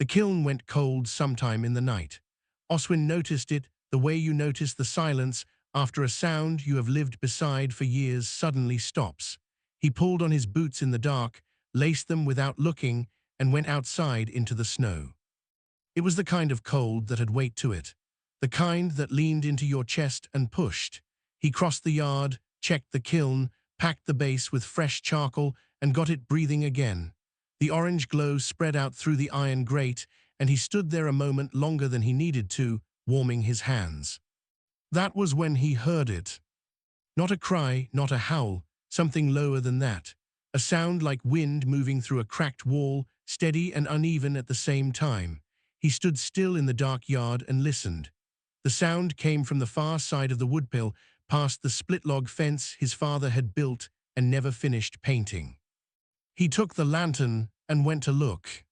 The kiln went cold sometime in the night. Oswin noticed it, the way you notice the silence after a sound you have lived beside for years suddenly stops. He pulled on his boots in the dark, laced them without looking, and went outside into the snow. It was the kind of cold that had weight to it, the kind that leaned into your chest and pushed. He crossed the yard, checked the kiln, packed the base with fresh charcoal, and got it breathing again. The orange glow spread out through the iron grate, and he stood there a moment longer than he needed to, warming his hands. That was when he heard it. Not a cry, not a howl, something lower than that. A sound like wind moving through a cracked wall, steady and uneven at the same time. He stood still in the dark yard and listened. The sound came from the far side of the woodpile, past the split-log fence his father had built and never finished painting. He took the lantern and went to look.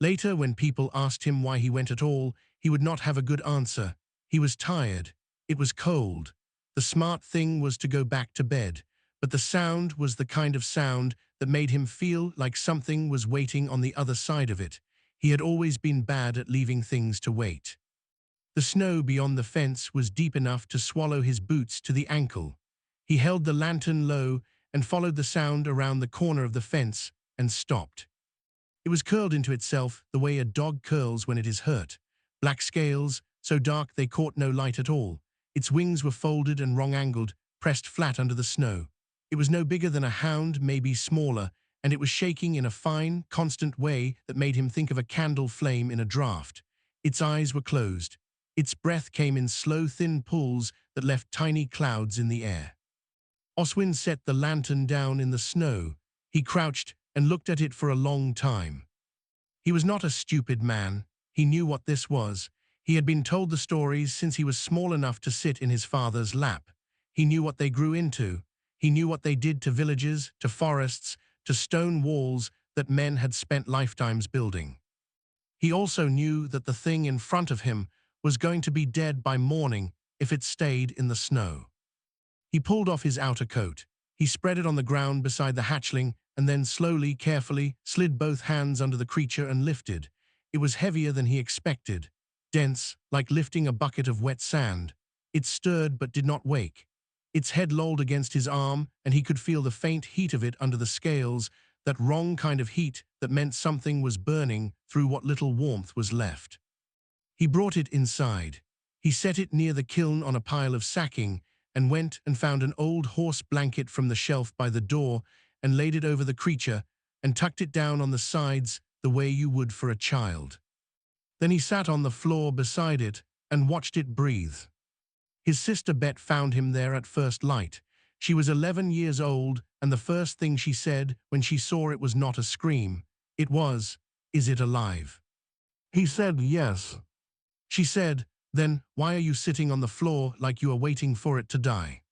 Later, when people asked him why he went at all, he would not have a good answer. He was tired. It was cold. The smart thing was to go back to bed, but the sound was the kind of sound that made him feel like something was waiting on the other side of it. He had always been bad at leaving things to wait. The snow beyond the fence was deep enough to swallow his boots to the ankle. He held the lantern low and followed the sound around the corner of the fence and stopped. It was curled into itself the way a dog curls when it is hurt. Black scales, so dark they caught no light at all. Its wings were folded and wrong-angled, pressed flat under the snow. It was no bigger than a hound, maybe smaller, and it was shaking in a fine, constant way that made him think of a candle flame in a draught. Its eyes were closed. Its breath came in slow, thin pulls that left tiny clouds in the air. Oswin set the lantern down in the snow. He crouched and looked at it for a long time. He was not a stupid man. He knew what this was. He had been told the stories since he was small enough to sit in his father's lap. He knew what they grew into. He knew what they did to villages, to forests, to stone walls that men had spent lifetimes building. He also knew that the thing in front of him was going to be dead by morning if it stayed in the snow. He pulled off his outer coat. He spread it on the ground beside the hatchling and then slowly, carefully, slid both hands under the creature and lifted. It was heavier than he expected, dense, like lifting a bucket of wet sand. It stirred but did not wake. Its head lolled against his arm, and he could feel the faint heat of it under the scales, that wrong kind of heat that meant something was burning through what little warmth was left. He brought it inside. He set it near the kiln on a pile of sacking, and went and found an old horse blanket from the shelf by the door and laid it over the creature and tucked it down on the sides the way you would for a child. Then he sat on the floor beside it and watched it breathe. His sister Bet found him there at first light. She was 11 years old, and the first thing she said when she saw it was not a scream. It was, "Is it alive?" He said yes. She said, "Then why are you sitting on the floor like you are waiting for it to die?"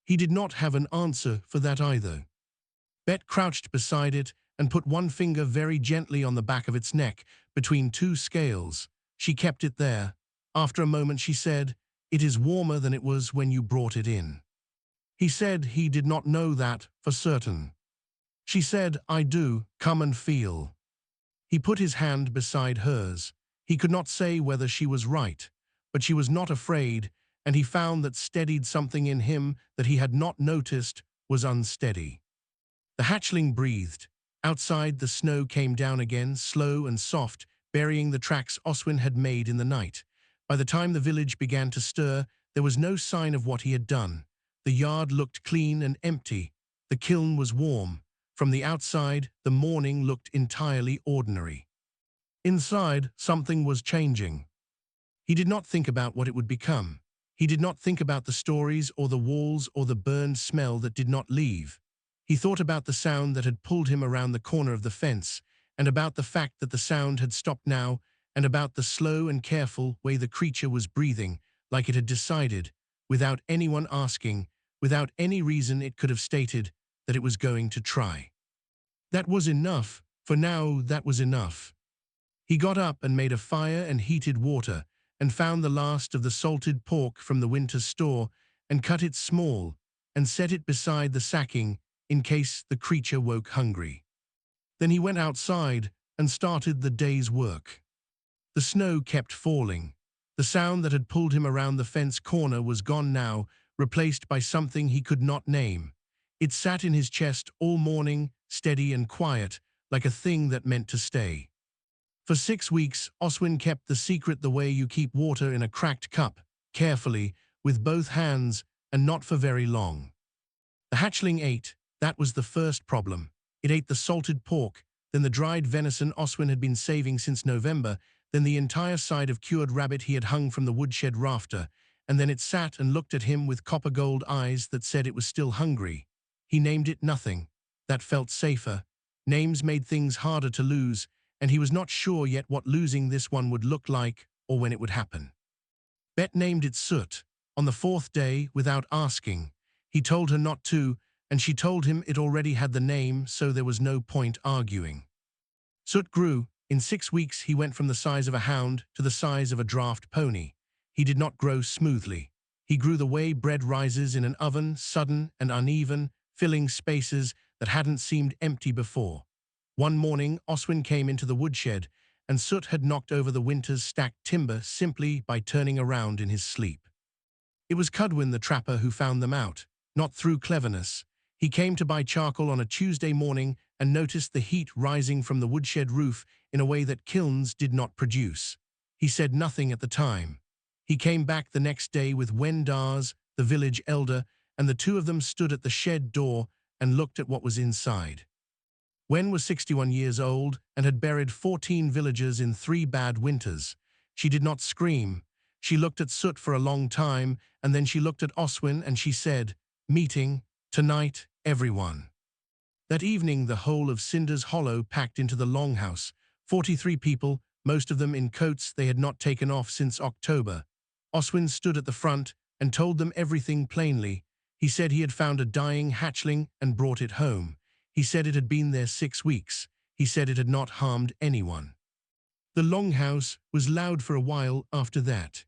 He did not have an answer for that either. Bet crouched beside it and put one finger very gently on the back of its neck, between two scales. She kept it there. After a moment she said, "It is warmer than it was when you brought it in." He said he did not know that for certain. She said, "I do, come and feel." He put his hand beside hers. He could not say whether she was right, but she was not afraid, and he found that steadied something in him that he had not noticed was unsteady. The hatchling breathed. Outside, the snow came down again, slow and soft, burying the tracks Oswin had made in the night. By the time the village began to stir, there was no sign of what he had done. The yard looked clean and empty. The kiln was warm. From the outside, the morning looked entirely ordinary. Inside, something was changing. He did not think about what it would become. He did not think about the stories or the walls or the burned smell that did not leave. He thought about the sound that had pulled him around the corner of the fence, and about the fact that the sound had stopped now, and about the slow and careful way the creature was breathing, like it had decided, without anyone asking, without any reason it could have stated, that it was going to try. That was enough. For now, that was enough. He got up and made a fire and heated water, and found the last of the salted pork from the winter store, and cut it small, and set it beside the sacking in case the creature woke hungry. Then he went outside and started the day's work. The snow kept falling. The sound that had pulled him around the fence corner was gone now, replaced by something he could not name. It sat in his chest all morning, steady and quiet, like a thing that meant to stay. For 6 weeks, Oswin kept the secret the way you keep water in a cracked cup, carefully, with both hands, and not for very long. The hatchling ate. That was the first problem. It ate the salted pork, then the dried venison Oswin had been saving since November, then the entire side of cured rabbit he had hung from the woodshed rafter, and then it sat and looked at him with copper-gold eyes that said it was still hungry. He named it nothing. That felt safer. Names made things harder to lose, and he was not sure yet what losing this one would look like or when it would happen. Bet named it Soot. On the 4th day, without asking. He told her not to, and she told him it already had the name, so there was no point arguing. Soot grew. In 6 weeks he went from the size of a hound to the size of a draft pony. He did not grow smoothly. He grew the way bread rises in an oven, sudden and uneven, filling spaces that hadn't seemed empty before. One morning, Oswin came into the woodshed, and Soot had knocked over the winter's stacked timber simply by turning around in his sleep. It was Cudwin the trapper who found them out, not through cleverness. He came to buy charcoal on a Tuesday morning and noticed the heat rising from the woodshed roof in a way that kilns did not produce. He said nothing at the time. He came back the next day with Wen Dars, the village elder, and the two of them stood at the shed door and looked at what was inside. Wen was 61 years old and had buried 14 villagers in 3 bad winters. She did not scream. She looked at Soot for a long time, and then she looked at Oswin and she said, "Meeting, tonight, everyone." That evening the whole of Cinder's Hollow packed into the longhouse. 43 people, most of them in coats they had not taken off since October. Oswin stood at the front and told them everything plainly. He said he had found a dying hatchling and brought it home. He said it had been there 6 weeks. He said it had not harmed anyone. The longhouse was loud for a while after that.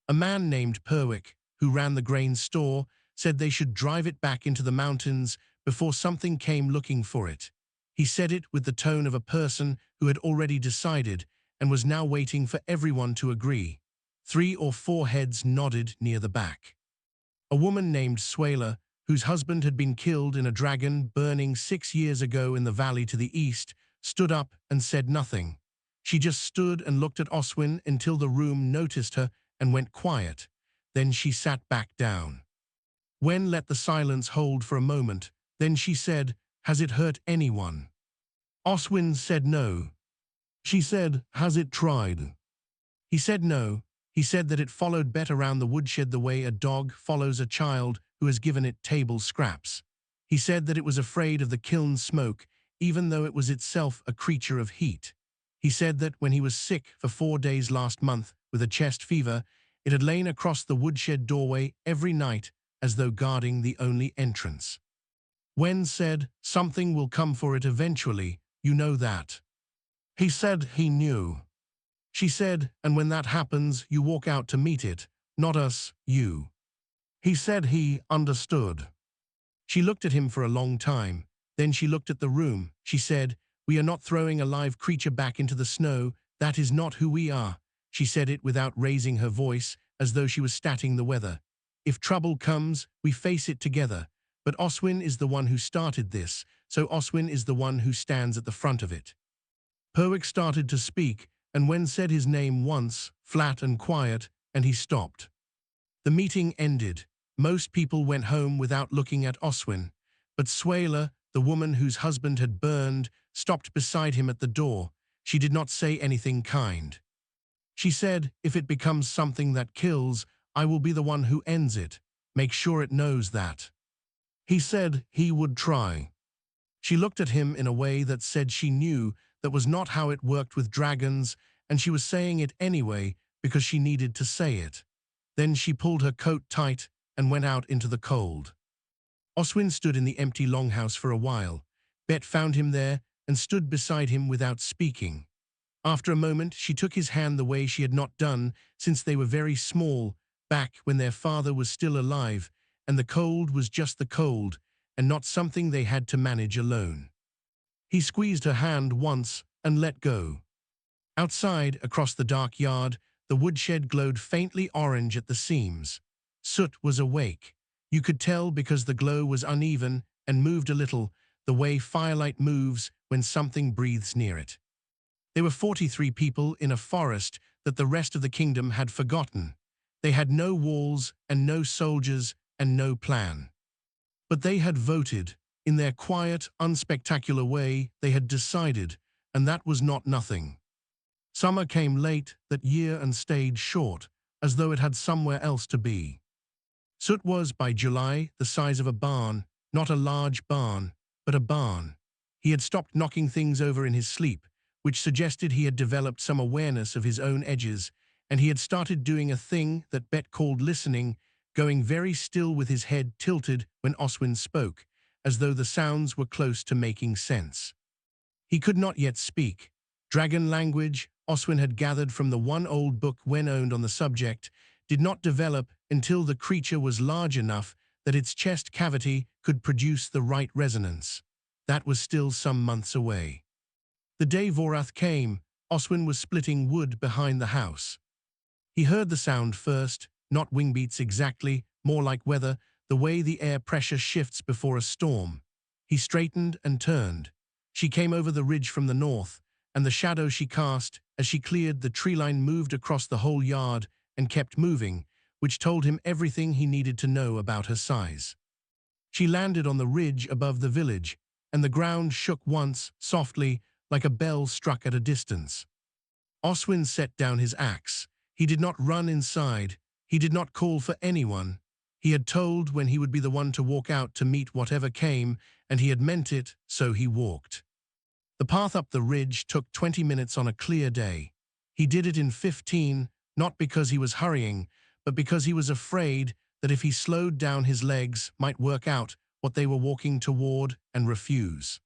A man named Perwick, who ran the grain store, said they should drive it back into the mountains before something came looking for it. He said it with the tone of a person who had already decided and was now waiting for everyone to agree. 3 or 4 heads nodded near the back. A woman named Swaler, whose husband had been killed in a dragon burning 6 years ago in the valley to the east, stood up and said nothing. She just stood and looked at Oswin until the room noticed her and went quiet. Then she sat back down. Wen let the silence hold for a moment. Then she said, "Has it hurt anyone?" Oswin said no. She said, "Has it tried?" He said no. He said that it followed Bet around the woodshed the way a dog follows a child who has given it table scraps. He said that it was afraid of the kiln smoke, even though it was itself a creature of heat. He said that when he was sick for 4 days last month with a chest fever, it had lain across the woodshed doorway every night as though guarding the only entrance. Wen said, "Something will come for it eventually, you know that." He said he knew. She said, "And when that happens, you walk out to meet it, not us, you." He said he understood. She looked at him for a long time. Then she looked at the room. She said, "We are not throwing a live creature back into the snow. That is not who we are." She said it without raising her voice, as though she was statting the weather. "If trouble comes, we face it together. But Oswin is the one who started this, so Oswin is the one who stands at the front of it." Perwick started to speak, and Wen said his name once, flat and quiet, and he stopped. The meeting ended. Most people went home without looking at Oswin, but Swaler, the woman whose husband had burned, stopped beside him at the door. She did not say anything kind. She said, "If it becomes something that kills, I will be the one who ends it. Make sure it knows that." He said he would try. She looked at him in a way that said she knew that was not how it worked with dragons, and she was saying it anyway because she needed to say it. Then she pulled her coat tight and went out into the cold. Oswin stood in the empty longhouse for a while. Bet found him there and stood beside him without speaking. After a moment, she took his hand the way she had not done since they were very small, back when their father was still alive, and the cold was just the cold, and not something they had to manage alone. He squeezed her hand once, and let go. Outside, across the dark yard, the woodshed glowed faintly orange at the seams. Soot was awake. You could tell because the glow was uneven and moved a little, the way firelight moves when something breathes near it. There were 43 people in a forest that the rest of the kingdom had forgotten. They had no walls and no soldiers and no plan. But they had voted. In their quiet, unspectacular way, they had decided, and that was not nothing. Summer came late that year and stayed short, as though it had somewhere else to be. Soot was, by July, the size of a barn, not a large barn, but a barn. He had stopped knocking things over in his sleep, which suggested he had developed some awareness of his own edges, and he had started doing a thing that Bet called listening, going very still with his head tilted when Oswin spoke, as though the sounds were close to making sense. He could not yet speak. Dragon language, Oswin had gathered from the one old book Wen owned on the subject, did not develop until the creature was large enough that its chest cavity could produce the right resonance. That was still some months away. The day Vorath came, Oswin was splitting wood behind the house. He heard the sound first, not wingbeats exactly, more like weather, the way the air pressure shifts before a storm. He straightened and turned. She came over the ridge from the north, and the shadow she cast as she cleared the tree line moved across the whole yard and kept moving, which told him everything he needed to know about her size. She landed on the ridge above the village, and the ground shook once, softly, like a bell struck at a distance. Oswin set down his axe. He did not run inside. He did not call for anyone. He had told when he would be the one to walk out to meet whatever came, and he had meant it, so he walked. The path up the ridge took 20 minutes on a clear day. He did it in 15, not because he was hurrying, but because he was afraid that if he slowed down his legs might work out what they were walking toward and refuse.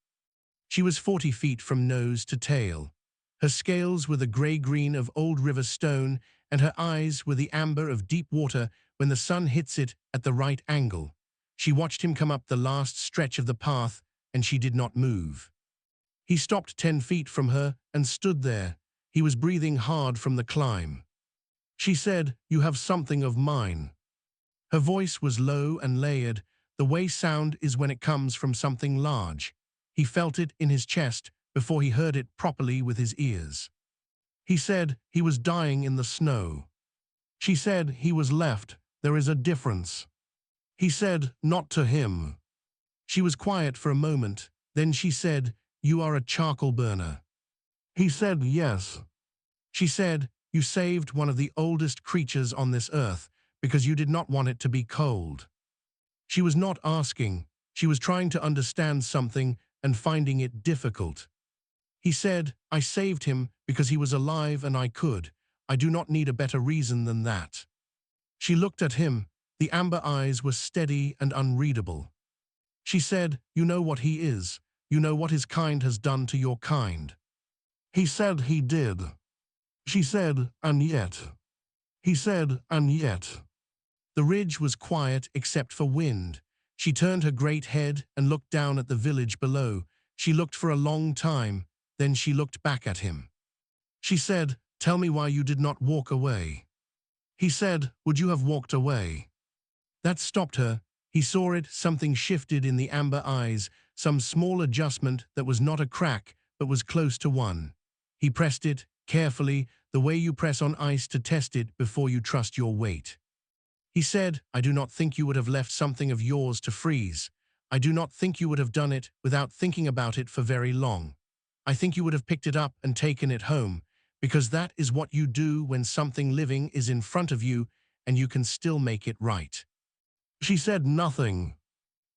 She was 40 feet from nose to tail. Her scales were the gray-green of old river stone, and her eyes were the amber of deep water when the sun hits it at the right angle. She watched him come up the last stretch of the path, and she did not move. He stopped 10 feet from her and stood there. He was breathing hard from the climb. She said, "You have something of mine." Her voice was low and layered, the way sound is when it comes from something large. He felt it in his chest before he heard it properly with his ears. He said he was dying in the snow. She said he was left. There is a difference. He said, "Not to him." She was quiet for a moment. Then she said, "You are a charcoal burner." He said, "Yes." She said, "You saved one of the oldest creatures on this earth because you did not want it to be cold." She was not asking. She was trying to understand something and finding it difficult. He said, "I saved him because he was alive and I could. I do not need a better reason than that." She looked at him. The amber eyes were steady and unreadable. She said, "You know what he is. You know what his kind has done to your kind." He said he did. She said, "And yet." He said, "And yet." The ridge was quiet except for wind. She turned her great head and looked down at the village below. She looked for a long time, then she looked back at him. She said, "Tell me why you did not walk away." He said, "Would you have walked away?" That stopped her. He saw it, something shifted in the amber eyes, some small adjustment that was not a crack, but was close to one. He pressed it, carefully, the way you press on ice to test it before you trust your weight. He said, "I do not think you would have left something of yours to freeze. I do not think you would have done it without thinking about it for very long. I think you would have picked it up and taken it home, because that is what you do when something living is in front of you and you can still make it right." She said nothing.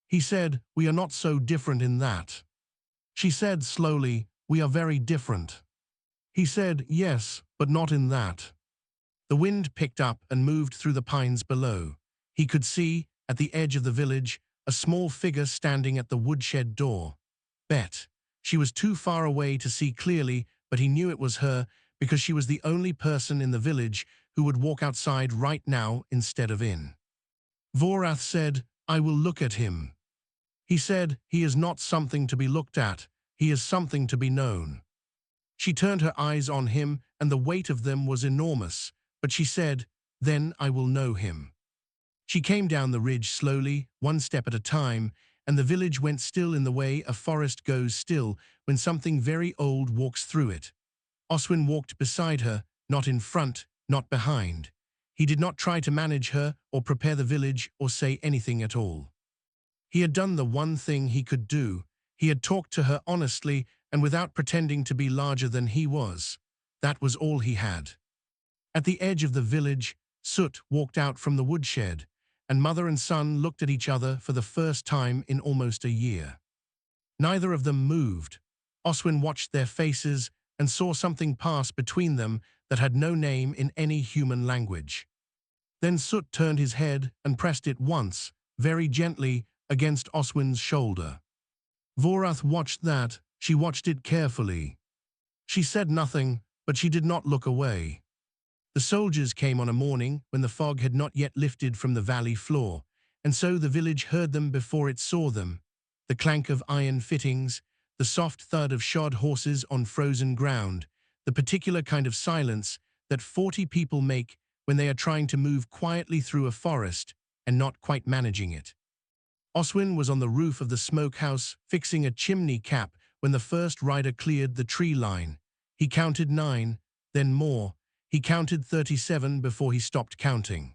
He said, "We are not so different in that." She said slowly, "We are very different." He said, "Yes, but not in that." The wind picked up and moved through the pines below. He could see, at the edge of the village, a small figure standing at the woodshed door. Bet. She was too far away to see clearly, but he knew it was her because she was the only person in the village who would walk outside right now instead of in. Vorath said, "I will look at him." He said, "He is not something to be looked at. He is something to be known." She turned her eyes on him, and the weight of them was enormous, but she said, "Then I will know him." She came down the ridge slowly, one step at a time, and the village went still in the way a forest goes still when something very old walks through it. Oswin walked beside her, not in front, not behind. He did not try to manage her or prepare the village or say anything at all. He had done the one thing he could do. He had talked to her honestly and without pretending to be larger than he was. That was all he had. At the edge of the village, Soot walked out from the woodshed, and mother and son looked at each other for the first time in almost a year. Neither of them moved. Oswin watched their faces and saw something pass between them that had no name in any human language. Then Soot turned his head and pressed it once, very gently, against Oswin's shoulder. Vorath watched that. She watched it carefully. She said nothing, but she did not look away. The soldiers came on a morning when the fog had not yet lifted from the valley floor, and so the village heard them before it saw them. The clank of iron fittings, the soft thud of shod horses on frozen ground, the particular kind of silence that 40 people make when they are trying to move quietly through a forest and not quite managing it. Oswin was on the roof of the smokehouse fixing a chimney cap when the first rider cleared the tree line. He counted 9, then more. He counted 37 before he stopped counting.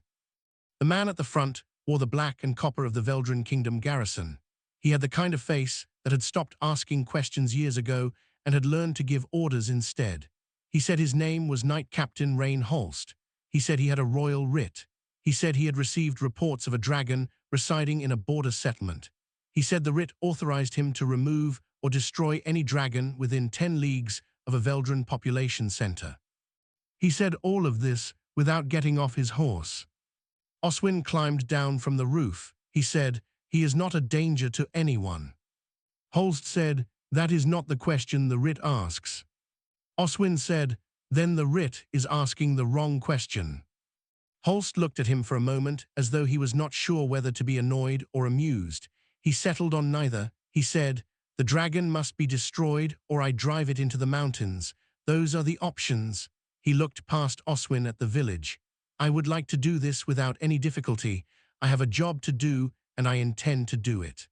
The man at the front wore the black and copper of the Veldran Kingdom garrison. He had the kind of face that had stopped asking questions years ago and had learned to give orders instead. He said his name was Knight Captain Rain Holst. He said he had a royal writ. He said he had received reports of a dragon residing in a border settlement. He said the writ authorized him to remove or destroy any dragon within 10 leagues of a Veldran population center. He said all of this without getting off his horse. Oswin climbed down from the roof. He said, "He is not a danger to anyone." Holst said, "That is not the question the writ asks." Oswin said, "Then the writ is asking the wrong question." Holst looked at him for a moment as though he was not sure whether to be annoyed or amused. He settled on neither. He said, "The dragon must be destroyed or I drive it into the mountains. Those are the options." He looked past Oswin at the village. "I would like to do this without any difficulty. I have a job to do and I intend to do it."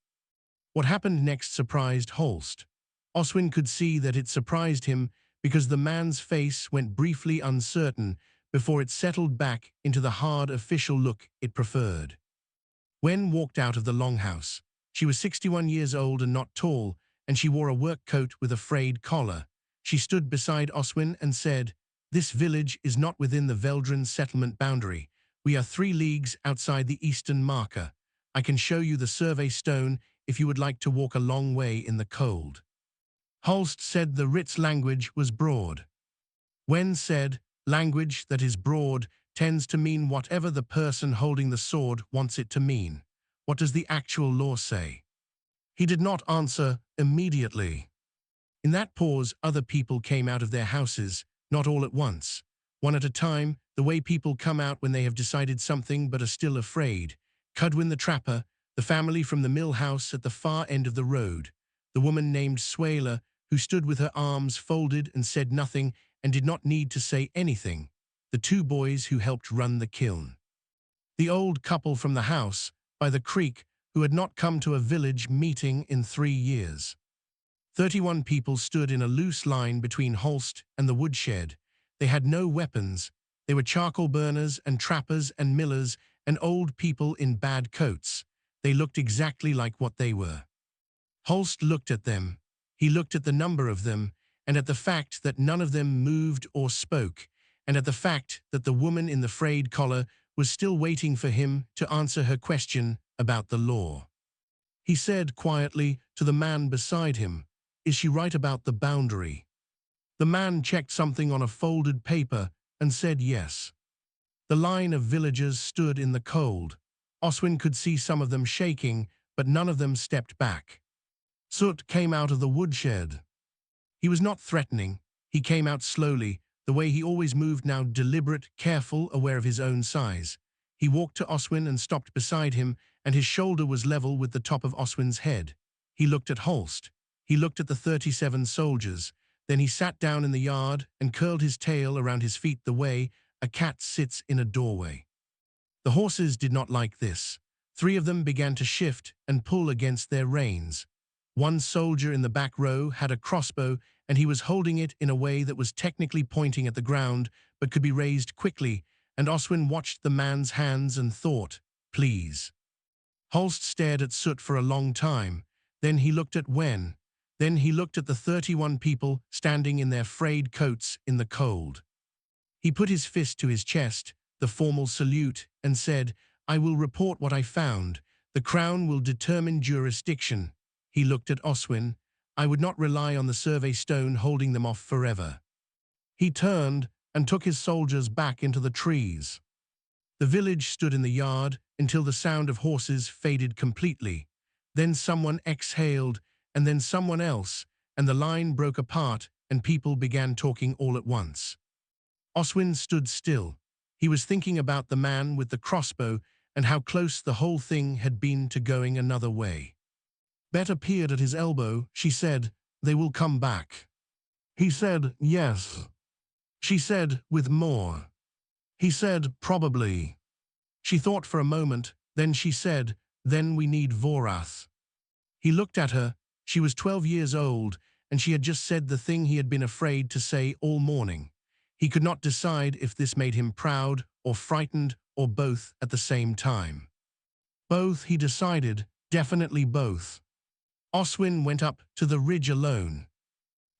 What happened next surprised Holst. Oswin could see that it surprised him because the man's face went briefly uncertain before it settled back into the hard official look it preferred. Wen walked out of the longhouse. She was 61 years old and not tall, and she wore a work coat with a frayed collar. She stood beside Oswin and said, "This village is not within the Veldran settlement boundary. We are 3 leagues outside the eastern marker. I can show you the survey stone if you would like to walk a long way in the cold." Holst said the writ's language was broad. Wen said, "Language that is broad tends to mean whatever the person holding the sword wants it to mean. What does the actual law say?" He did not answer immediately. In that pause, other people came out of their houses, not all at once. One at a time, the way people come out when they have decided something but are still afraid. Cudwin the trapper, the family from the mill house at the far end of the road, the woman named Swaler, who stood with her arms folded and said nothing and did not need to say anything, the 2 boys who helped run the kiln. The old couple from the house, by the creek, who had not come to a village meeting in 3 years. 31 people stood in a loose line between Holst and the woodshed. They had no weapons. They were charcoal burners and trappers and millers and old people in bad coats. They looked exactly like what they were. Holst looked at them. He looked at the number of them, and at the fact that none of them moved or spoke, and at the fact that the woman in the frayed collar was still waiting for him to answer her question about the law. He said quietly to the man beside him, "Is she right about the boundary?" The man checked something on a folded paper and said yes. The line of villagers stood in the cold. Oswin could see some of them shaking, but none of them stepped back. Soot came out of the woodshed. He was not threatening. He came out slowly, the way he always moved now, deliberate, careful, aware of his own size. He walked to Oswin and stopped beside him, and his shoulder was level with the top of Oswin's head. He looked at Holst. He looked at the 37 soldiers. Then he sat down in the yard and curled his tail around his feet the way a cat sits in a doorway. The horses did not like this. 3 of them began to shift and pull against their reins. One soldier in the back row had a crossbow, and he was holding it in a way that was technically pointing at the ground but could be raised quickly, and Oswin watched the man's hands and thought, "Please." Holst stared at Soot for a long time. Then he looked at Wen. Then he looked at the 31 people standing in their frayed coats in the cold. He put his fist to his chest, the formal salute, and said, "I will report what I found. The crown will determine jurisdiction." He looked at Oswin. "I would not rely on the survey stone holding them off forever." He turned and took his soldiers back into the trees. The village stood in the yard until the sound of horses faded completely. Then someone exhaled, and then someone else, and the line broke apart and people began talking all at once. Oswin stood still. He was thinking about the man with the crossbow and how close the whole thing had been to going another way. Bet appeared at his elbow. She said, "They will come back." He said, "Yes." She said, "With more." He said, "Probably." She thought for a moment, then she said, "Then we need Vorath." He looked at her. She was 12 years old, and she had just said the thing he had been afraid to say all morning. He could not decide if this made him proud or frightened or both at the same time. Both, he decided, definitely both. Oswin went up to the ridge alone.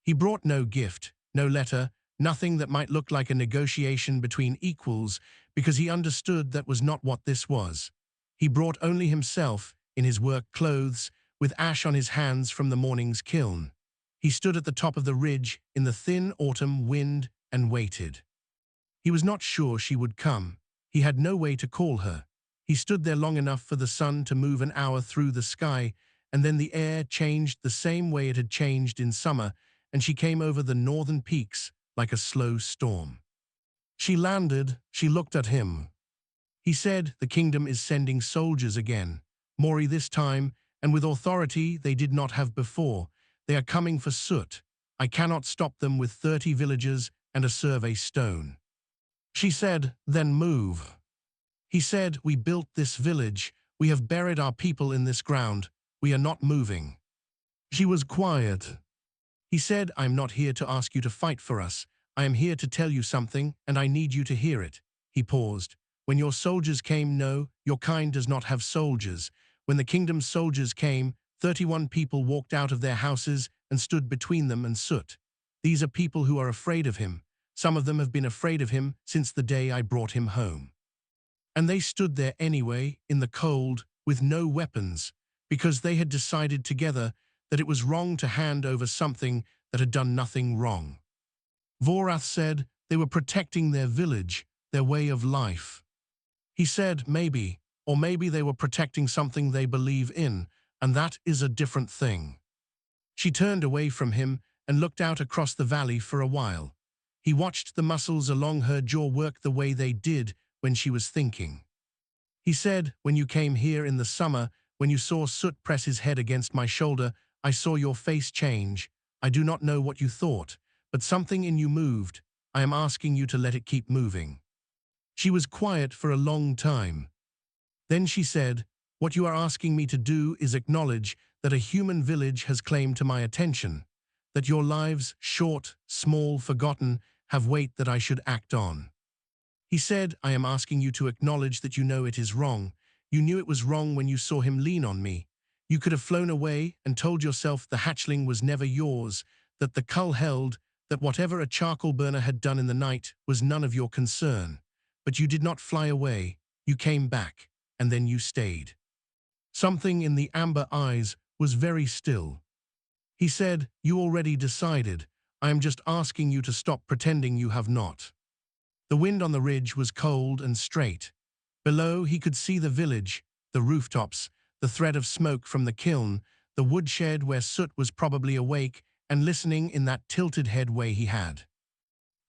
He brought no gift, no letter, nothing that might look like a negotiation between equals, because he understood that was not what this was. He brought only himself, in his work clothes, with ash on his hands from the morning's kiln. He stood at the top of the ridge in the thin autumn wind and waited. He was not sure she would come. He had no way to call her. He stood there long enough for the sun to move an hour through the sky, and then the air changed the same way it had changed in summer, and she came over the northern peaks like a slow storm. She landed. She looked at him. He said, "The kingdom is sending soldiers again. Mori this time, and with authority they did not have before. They are coming for Soot. I cannot stop them with 30 villagers and a survey stone." She said, "Then move." He said, "We built this village. We have buried our people in this ground. We are not moving." She was quiet. He said, "I am not here to ask you to fight for us. I am here to tell you something, and I need you to hear it." He paused. "When your soldiers came, no, your kind does not have soldiers. When the kingdom's soldiers came, 31 people walked out of their houses and stood between them and Soot. These are people who are afraid of him. Some of them have been afraid of him since the day I brought him home. And they stood there anyway, in the cold, with no weapons, because they had decided together that it was wrong to hand over something that had done nothing wrong." Vorath said they were protecting their village, their way of life. He said, "Maybe, or maybe they were protecting something they believe in, and that is a different thing." She turned away from him and looked out across the valley for a while. He watched the muscles along her jaw work the way they did when she was thinking. He said, "When you came here in the summer, when you saw Soot press his head against my shoulder, I saw your face change. I do not know what you thought, but something in you moved. I am asking you to let it keep moving." She was quiet for a long time. Then she said, "What you are asking me to do is acknowledge that a human village has claimed to my attention, that your lives, short, small, forgotten, have weight that I should act on." He said, "I am asking you to acknowledge that you know it is wrong. You knew it was wrong when you saw him lean on me. You could have flown away and told yourself the hatchling was never yours, that the cull held, that whatever a charcoal burner had done in the night was none of your concern. But you did not fly away. You came back, and then you stayed." Something in the amber eyes was very still. He said, "You already decided. I am just asking you to stop pretending you have not." The wind on the ridge was cold and straight. Below, he could see the village, the rooftops, the thread of smoke from the kiln, the woodshed where Soot was probably awake and listening in that tilted head way he had.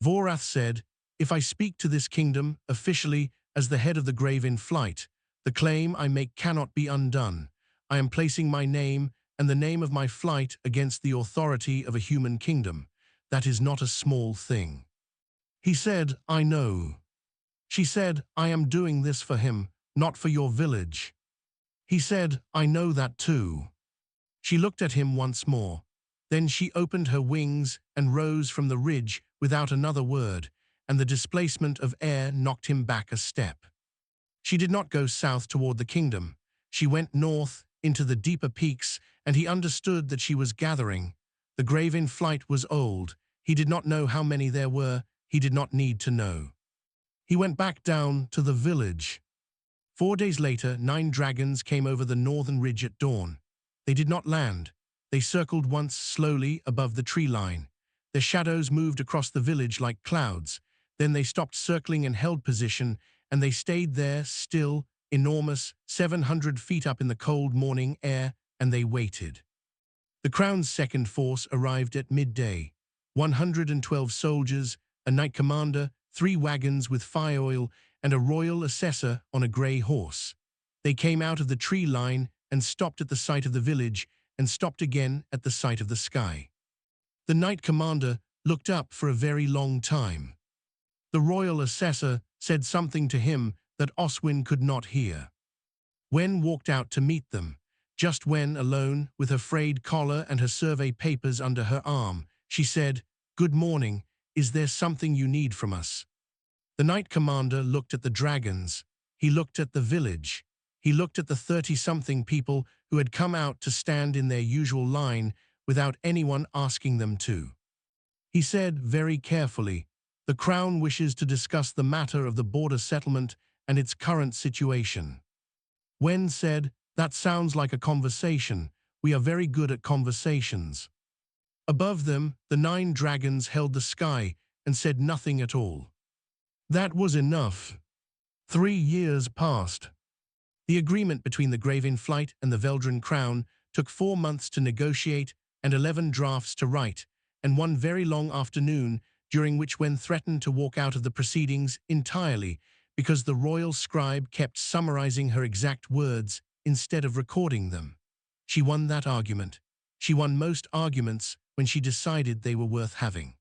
Vorath said, "If I speak to this kingdom, officially, as the head of the grave in flight, the claim I make cannot be undone. I am placing my name and the name of my flight against the authority of a human kingdom. that is not a small thing. He said, I know. She said, I am doing this for him, not for your village. He said, I know that too. She looked at him once more. Then she opened her wings and rose from the ridge without another word, and the displacement of air knocked him back a step. She did not go south toward the kingdom. She went north into the deeper peaks, and he understood that she was gathering. The grave in flight was old. He did not know how many there were. He did not need to know. He went back down to the village. 4 days later, 9 dragons came over the northern ridge at dawn. They did not land. They circled once slowly above the tree line. Their shadows moved across the village like clouds. Then they stopped circling and held position, and they stayed there, still, enormous, 700 feet up in the cold morning air, and they waited. The Crown's second force arrived at midday. 112 soldiers, a knight commander, 3 wagons with fire oil, and a royal assessor on a grey horse. They came out of the tree line and stopped at the sight of the village, and stopped again at the sight of the sky. The knight commander looked up for a very long time. The royal assessor said something to him that Oswin could not hear. Wen walked out to meet them. Just when, alone, with her frayed collar and her survey papers under her arm, she said, "Good morning. Is there something you need from us?" The knight commander looked at the dragons. He looked at the village. He looked at the 30-something people who had come out to stand in their usual line without anyone asking them to. He said very carefully, "The Crown wishes to discuss the matter of the border settlement and its current situation." Wen said, "That sounds like a conversation. We are very good at conversations." Above them, the 9 dragons held the sky and said nothing at all. That was enough. 3 years passed. The agreement between the Grave in Flight and the Veldran Crown took 4 months to negotiate and 11 drafts to write, and one very long afternoon during which Wen threatened to walk out of the proceedings entirely because the royal scribe kept summarizing her exact words instead of recording them. She won that argument. She won most arguments when she decided they were worth having.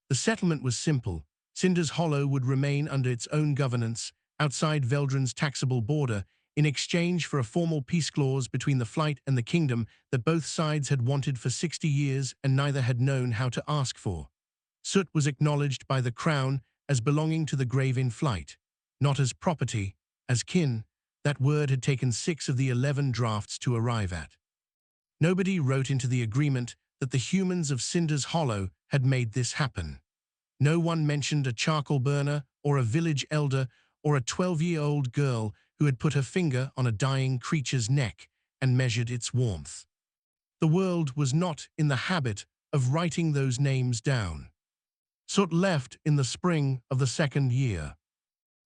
The settlement was simple. Cinder's Hollow would remain under its own governance outside Veldran's taxable border in exchange for a formal peace clause between the Flight and the kingdom that both sides had wanted for 60 years and neither had known how to ask for. Soot was acknowledged by the Crown as belonging to the Grave in Flight, not as property, as kin. That word had taken 6 of the 11 drafts to arrive at. Nobody wrote into the agreement that the humans of Cinder's Hollow had made this happen. No one mentioned a charcoal burner or a village elder or a 12-year-old girl who had put her finger on a dying creature's neck and measured its warmth. The world was not in the habit of writing those names down. Soot left in the spring of the 2nd year.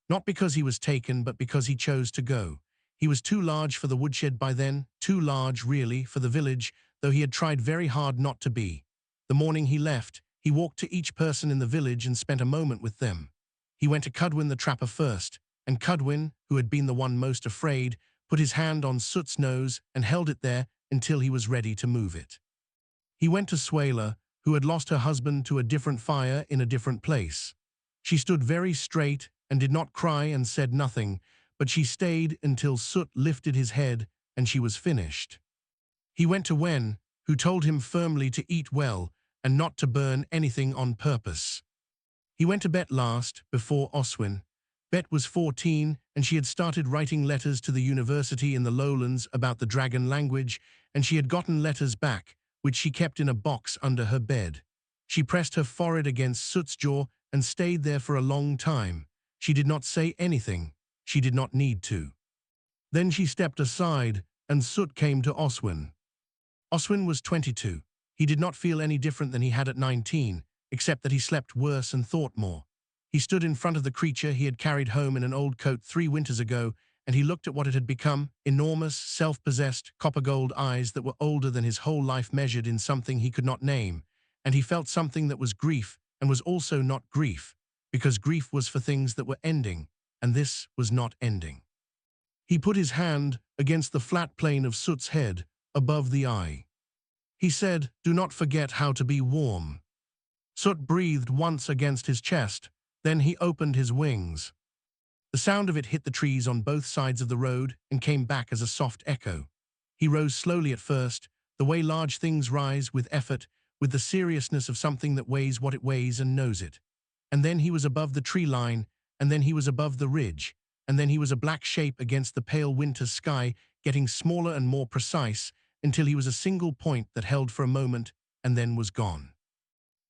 Not because he was taken, but because he chose to go. He was too large for the woodshed by then, too large, really, for the village, though he had tried very hard not to be. The morning he left, he walked to each person in the village and spent a moment with them. He went to Cudwin the trapper first, and Cudwin, who had been the one most afraid, put his hand on Soot's nose and held it there until he was ready to move it. He went to Swaler, who had lost her husband to a different fire in a different place. She stood very straight and did not cry and said nothing, but she stayed until Soot lifted his head and she was finished. He went to Wen, who told him firmly to eat well and not to burn anything on purpose. He went to Bet last, before Oswin. Bet was 14, and she had started writing letters to the university in the lowlands about the dragon language, and she had gotten letters back, which she kept in a box under her bed. She pressed her forehead against Soot's jaw and stayed there for a long time. She did not say anything. She did not need to. Then she stepped aside, and Soot came to Oswin. Oswin was 22. He did not feel any different than he had at 19, except that he slept worse and thought more. He stood in front of the creature he had carried home in an old coat 3 winters ago, and he looked at what it had become, enormous, self-possessed, copper-gold eyes that were older than his whole life measured in something he could not name, and he felt something that was grief and was also not grief, because grief was for things that were ending, and this was not ending. He put his hand against the flat plane of Soot's head, above the eye. He said, "Do not forget how to be warm." Soot breathed once against his chest, then he opened his wings. The sound of it hit the trees on both sides of the road and came back as a soft echo. He rose slowly at first, the way large things rise with effort, with the seriousness of something that weighs what it weighs and knows it. And then he was above the tree line, and then he was above the ridge, and then he was a black shape against the pale winter sky, getting smaller and more precise, until he was a single point that held for a moment and then was gone.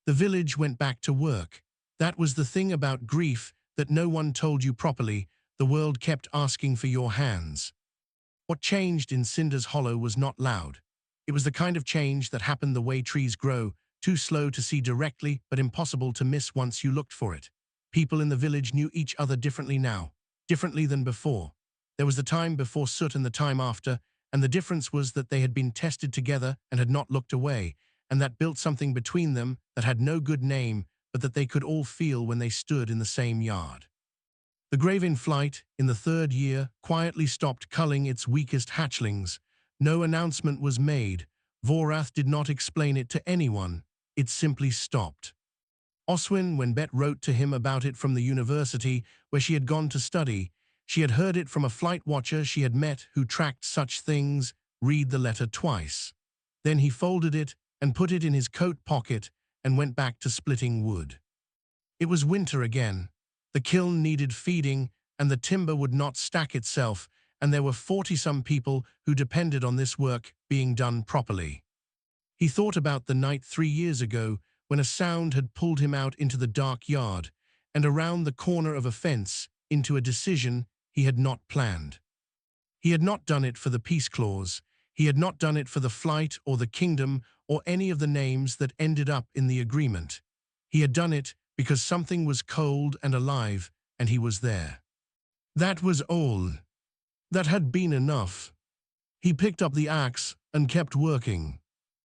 The village went back to work. That was the thing about grief that no one told you properly. The world kept asking for your hands. What changed in Cinder's Hollow was not loud. It was the kind of change that happened the way trees grow, too slow to see directly but impossible to miss once you looked for it. People in the village knew each other differently now, differently than before. There was the time before Soot and the time after, and the difference was that they had been tested together and had not looked away, and that built something between them that had no good name, but that they could all feel when they stood in the same yard. The Graven flight, in the third year, quietly stopped culling its weakest hatchlings. No announcement was made. Vorath did not explain it to anyone. It simply stopped. Oswin, when Bet wrote to him about it from the university where she had gone to study, she had heard it from a flight watcher she had met who tracked such things, read the letter twice. Then he folded it and put it in his coat pocket and went back to splitting wood. It was winter again. The kiln needed feeding, and the timber would not stack itself, and there were 40-some people who depended on this work being done properly. He thought about the night 3 years ago when a sound had pulled him out into the dark yard and around the corner of a fence into a decision he had not planned. He had not done it for the peace clause. He had not done it for the flight or the kingdom or any of the names that ended up in the agreement. He had done it because something was cold and alive, and he was there. That was all. That had been enough. He picked up the axe and kept working.